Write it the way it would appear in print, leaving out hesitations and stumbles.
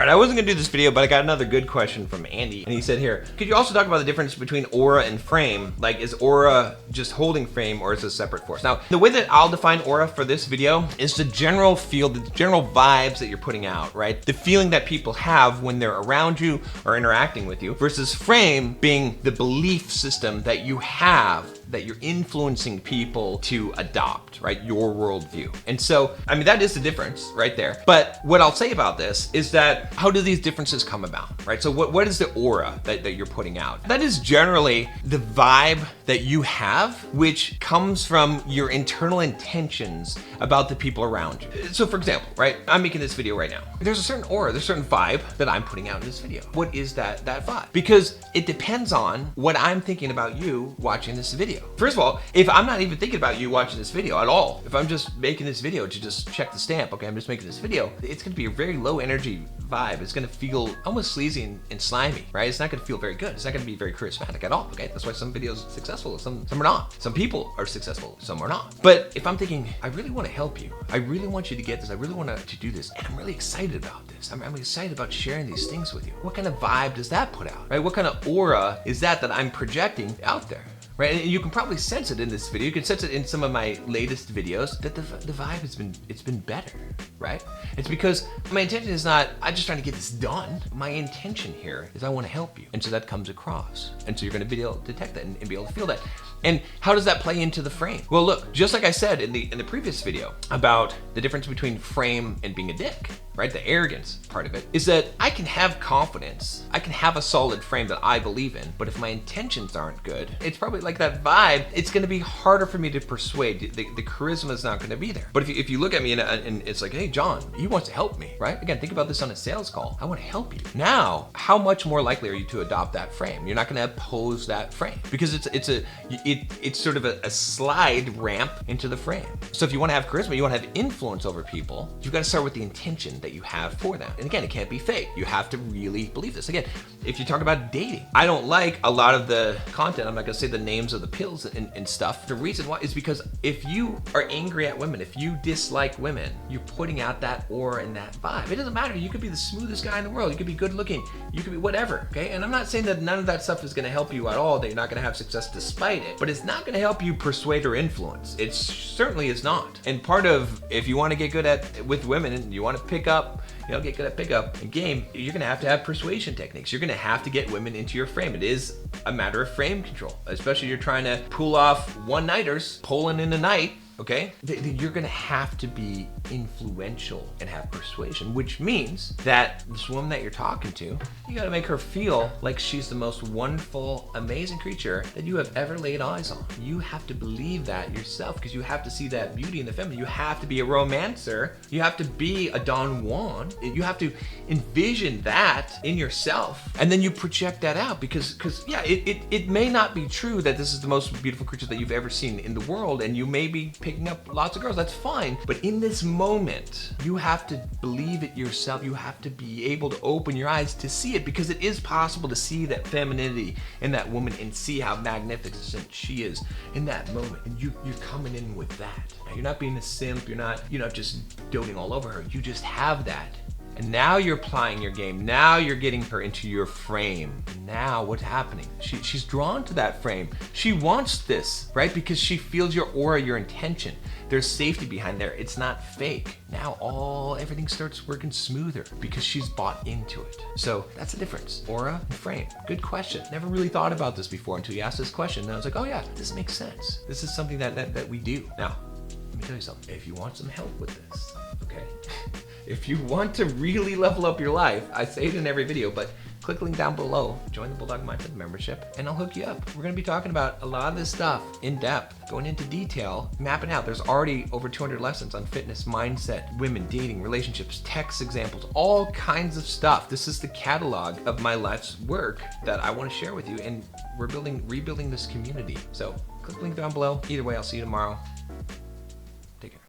All right, I wasn't gonna do this video, but I got another good question from Andy. And he said here, could you also talk about the difference between aura and frame? Like, is aura just holding frame or is it a separate force? Now, the way that I'll define aura for this video is the general feel, the general vibes that you're putting out, right? The feeling that people have when they're around you or interacting with you, versus frame being the belief system that you have that you're influencing people to adopt, right? Your worldview. And so, I mean, that is the difference right there. But what I'll say about this is that how do these differences come about, right? So what is the aura that you're putting out? That is generally the vibe that you have, which comes from your internal intentions about the people around you. So for example, right? I'm making this video right now. There's a certain aura, there's a certain vibe that I'm putting out in this video. What is that vibe? Because it depends on what I'm thinking about you watching this video. First of all, if I'm not even thinking about you watching this video at all, if I'm just making this video to just check the stamp, okay, I'm just making this video, it's gonna be a very low energy vibe. It's gonna feel almost sleazy and slimy, right? It's not gonna feel very good. It's not gonna be very charismatic at all, okay? That's why some videos are successful, some are not. Some people are successful, some are not. But if I'm thinking, I really wanna help you, I really want you to get this, I really want to do this, and I'm really excited about this, I'm excited about sharing these things with you. What kind of vibe does that put out, right? What kind of aura is that I'm projecting out there? Right, and you can probably sense it in this video. You can sense it in some of my latest videos that the vibe has been better, right? It's because my intention is not, I'm just trying to get this done. My intention here is I want to help you. And so that comes across. And so you're gonna be able to detect that and be able to feel that. And how does that play into the frame? Well, look, just like I said in the previous video about the difference between frame and being a dick, right? The arrogance part of it is that I can have confidence, I can have a solid frame that I believe in, but if my intentions aren't good, it's probably like that vibe, it's gonna be harder for me to persuade. The charisma is not gonna be there. But if you look at me and it's like, hey, John, he wants to help me, right? Again, think about this on a sales call. I wanna help you. Now, how much more likely are you to adopt that frame? You're not gonna oppose that frame because it's sort of a slide ramp into the frame. So if you wanna have charisma, you wanna have influence over people, you've gotta start with the intention that you have for them. And again, it can't be fake. You have to really believe this. Again, if you talk about dating, I don't like a lot of the content. I'm not gonna say the names of the pills and stuff. The reason why is because if you are angry at women, if you dislike women, you're putting out that aura and that vibe. It doesn't matter. You could be the smoothest guy in the world. You could be good looking. You could be whatever, okay? And I'm not saying that none of that stuff is gonna help you at all, that you're not gonna have success despite it, but it's not gonna help you persuade or influence. It certainly is not. And part of, if you wanna get good with women and you wanna pick up, get good at pickup and game, you're gonna have persuasion techniques. You're gonna have to get women into your frame. It is a matter of frame control, especially you're trying to pull off one-nighters, pulling in a night, okay? You're gonna have to be influential and have persuasion, which means that this woman that you're talking to, you gotta make her feel like she's the most wonderful, amazing creature that you have ever laid eyes on. You have to believe that yourself because you have to see that beauty in the feminine. You have to be a romancer. You have to be a Don Juan. You have to envision that in yourself, and then you project that out because yeah, it may not be true that this is the most beautiful creature that you've ever seen in the world, and you may be picking up lots of girls, that's fine. But in this moment, you have to believe it yourself. You have to be able to open your eyes to see it, because it is possible to see that femininity in that woman and see how magnificent she is in that moment. And you're coming in with that. Now, you're not being a simp. You're not just doting all over her. You just have that. And now you're applying your game. Now you're getting her into your frame. Now what's happening? She's drawn to that frame. She wants this, right? Because she feels your aura, your intention. There's safety behind there. It's not fake. Now everything starts working smoother because she's bought into it. So that's the difference. Aura and frame. Good question. Never really thought about this before until you asked this question. And I was like, oh yeah, this makes sense. This is something that we do. Now, let me tell you something. If you want some help with this, okay? If you want to really level up your life, I say it in every video, but click the link down below, join the Bulldog Mindset membership, and I'll hook you up. We're gonna be talking about a lot of this stuff in depth, going into detail, mapping out. There's already over 200 lessons on fitness, mindset, women, dating, relationships, text examples, all kinds of stuff. This is the catalog of my life's work that I wanna share with you, and we're rebuilding this community. So click the link down below. Either way, I'll see you tomorrow. Take care.